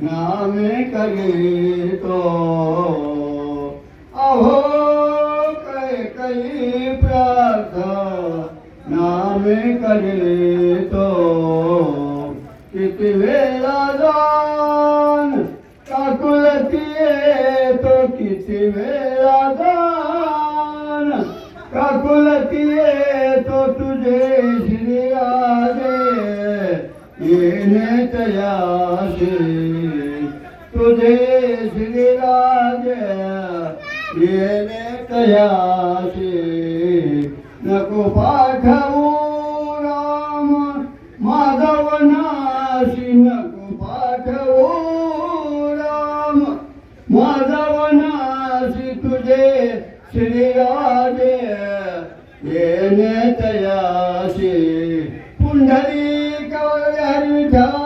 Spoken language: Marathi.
नामे करीतो अहो काही प्रार्थना नामे करीतो किती वेळा जाण काकुलती येतो किती वेळा जाण काकुलती येतो तुझे श्रीराजे येणे तयाशी तुझे श्रीराजे येणे तयाशी नको पाठवू राम माधवनाशी नको पाठवू राम माधवनाशी तुझे श्रीराजे येणे तयाशी पुंडलिक हरी विठ्ठल